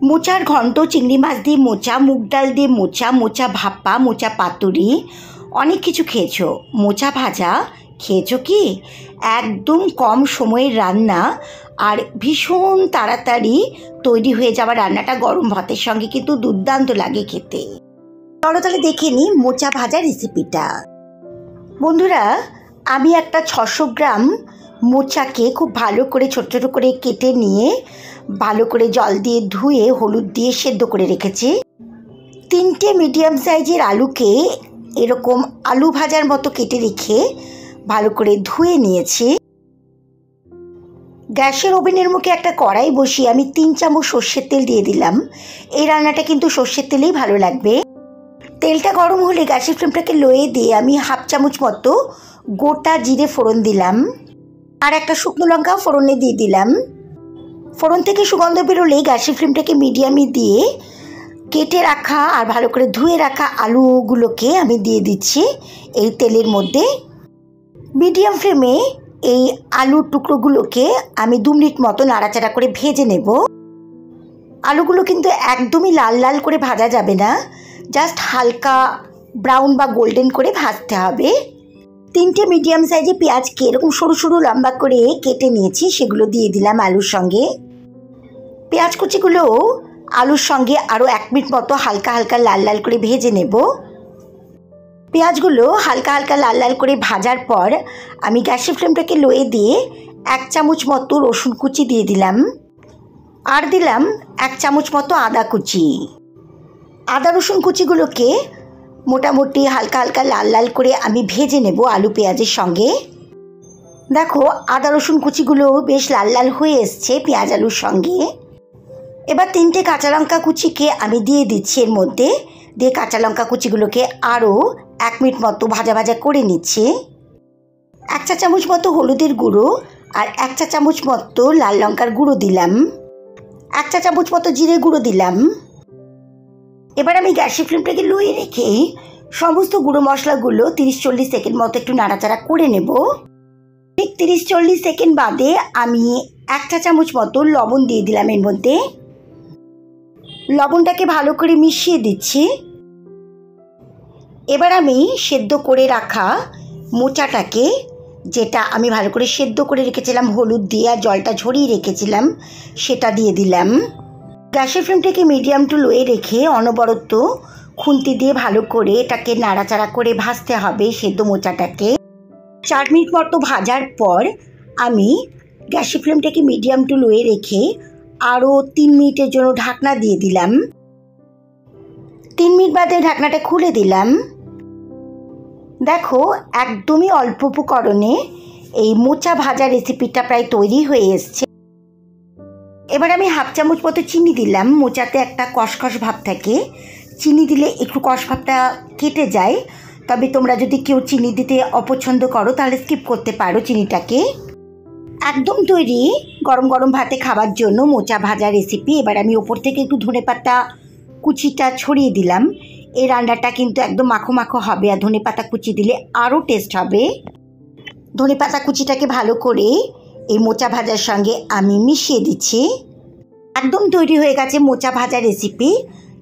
মোচার ঘন্ট, চিংড়ি মাছ দিয়ে মোচা, মুগ ডাল দিয়ে মোচা, মোচা ভাপা, মোচা পাতুরি, অনেক কিছু খেয়েছো। মোচা ভাজা খেয়েছো কি? একদম কম সময়ের রান্না আর ভীষণ তাড়াতাড়ি তৈরি হয়ে যাওয়া রান্নাটা গরম ভাতের সঙ্গে কিন্তু দুর্দান্ত লাগে খেতে। চলো তাহলে দেখে নিই মোচা ভাজা রেসিপিটা। বন্ধুরা, আমি একটা 600 গ্রাম মোচাকে খুব ভালো করে ছোট ছোট করে কেটে নিয়ে ভালো করে জল দিয়ে ধুয়ে হলুদ দিয়ে সেদ্ধ করে রেখেছি। 3টে মিডিয়াম সাইজের আলুকে এরকম আলু ভাজার মতো কেটে রেখে ভালো করে ধুয়ে নিয়েছি। গ্যাসের ওভেনের মুখে একটা কড়াই বসিয়ে আমি 3 চামচ সর্ষের তেল দিয়ে দিলাম। এই রান্নাটা কিন্তু সর্ষের তেলেই ভালো লাগবে। তেলটা গরম হলে গ্যাসের ফ্লেমটাকে লোয়ে দিয়ে আমি 1/2 চামচ মতো গোটা জিরে ফোড়ন দিলাম আর একটা শুকনো লঙ্কাও ফোড়নে দিয়ে দিলাম। ফোড়ন থেকে সুগন্ধ বেরোলেই গ্যাসের ফ্লেমটাকে মিডিয়ামে দিয়ে কেটে রাখা আর ভালো করে ধুয়ে রাখা আলুগুলোকে আমি দিয়ে দিচ্ছি এই তেলের মধ্যে। মিডিয়াম ফ্লেমে এই আলুর টুকরোগুলোকে আমি 2 মিনিট মতো নাড়াচাড়া করে ভেজে নেব। আলুগুলো কিন্তু একদমই লাল লাল করে ভাজা যাবে না, জাস্ট হালকা ব্রাউন বা গোল্ডেন করে ভাজতে হবে। 3টে মিডিয়াম সাইজে পেঁয়াজকে এরকম সরু সরু লম্বা করে কেটে নিয়েছি, সেগুলো দিয়ে দিলাম আলুর সঙ্গে। পেঁয়াজ কুচিগুলো আলুর সঙ্গে আরও 1 মিনিট মতো হালকা হালকা লাল লাল করে ভেজে নেব। পেঁয়াজগুলো হালকা হালকা লাল লাল করে ভাজার পর আমি গ্যাসের ফ্লেমটাকে লোয়ে দিয়ে 1 চামচ মতো রসুন কুচি দিয়ে দিলাম আর দিলাম 1 চামচ মতো আদা কুচি। আদা রসুন কুচিগুলোকে মোটামুটি হালকা হালকা লাল লাল করে আমি ভেজে নেব আলু পেঁয়াজের সঙ্গে। দেখো আদা রসুন কুচিগুলো বেশ লাল লাল হয়ে এসছে পেঁয়াজ আলুর সঙ্গে। এবার 3টে কাঁচা লঙ্কা কুচিকে আমি দিয়ে দিচ্ছি এর মধ্যে, দিয়ে কাঁচা লঙ্কা কুচিগুলোকে আরও 1 মিনিট মতো ভাজা ভাজা করে নিচ্ছি। 1 চা চামচ মতো হলুদের গুঁড়ো আর 1 চা চামচ মতো লাল লঙ্কার গুঁড়ো দিলাম, 1 চা চামচ মতো জিরে গুঁড়ো দিলাম। এবার আমি গ্যাসের ফ্লেমটাকে লোয়ে রেখে সমস্ত গুঁড়ো মশলাগুলো 30-40 সেকেন্ড মতো একটু নাড়াচাড়া করে নেব। ঠিক 30-40 সেকেন্ড বাদে আমি 1 চা চামচ মতো লবণ দিয়ে দিলাম এর মধ্যে। লবণটাকে ভালো করে মিশিয়ে দিচ্ছি। এবার আমি সেদ্ধ করে রাখা মোচাটাকে, যেটা আমি ভালো করে সেদ্ধ করে রেখেছিলাম হলুদ দিয়ে আর জলটা ঝরিয়ে রেখেছিলাম, সেটা দিয়ে দিলাম। গ্যাসের ফ্লেমটাকে মিডিয়াম টু লোয়ে রেখে অনবরত খুন্তি দিয়ে ভালো করে এটাকে নাড়াচাড়া করে ভাজতে হবে সেদ্ধ মোচাটাকে। 4 মিনিট মতো ভাজার পর আমি গ্যাসের ফ্লেমটাকে মিডিয়াম টু লোয়ে রেখে আরও 3 মিনিটের জন্য ঢাকনা দিয়ে দিলাম। 3 মিনিট বাদে ঢাকনাটা খুলে দিলাম। দেখো একদমই অল্প উপকরণে এই মোচা ভাজা রেসিপিটা প্রায় তৈরি হয়ে এসছে। এবার আমি 1/2 চামচ মতো চিনি দিলাম। মোচাতে একটা কষকষ ভাব থাকে, চিনি দিলে একটু কষ ভাবটা কেটে যায়। তবে তোমরা যদি কেউ চিনি দিতে অপছন্দ করো তাহলে স্কিপ করতে পারো চিনিটাকে। একদম তৈরি গরম গরম ভাতে খাবার জন্য মোচা ভাজা রেসিপি। এবার আমি ওপর থেকে একটু ধনেপাতা কুচিটা ছড়িয়ে দিলাম। এই রান্নাটা কিন্তু একদম মাখো মাখো হবে আর ধনেপাতা কুচি দিলে আরও টেস্ট হবে। ধনেপাতা কুচিটাকে ভালো করে এই মোচা ভাজার সঙ্গে আমি মিশিয়ে দিচ্ছি। একদম তৈরি হয়ে গেছে মোচা ভাজা রেসিপি।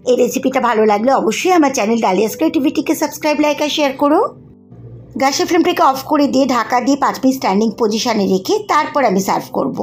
এই রেসিপিটা ভালো লাগলে অবশ্যই আমার চ্যানেল ডালিয়াস ক্রিয়েটিভিটিকে সাবস্ক্রাইব, লাইক আর শেয়ার করো। গ্যাসের ফ্লেমটাকে অফ করে দিয়ে ঢাকা দিয়ে 5 মিনিট স্ট্যান্ডিং পজিশানে রেখে তারপর আমি সার্ভ করব।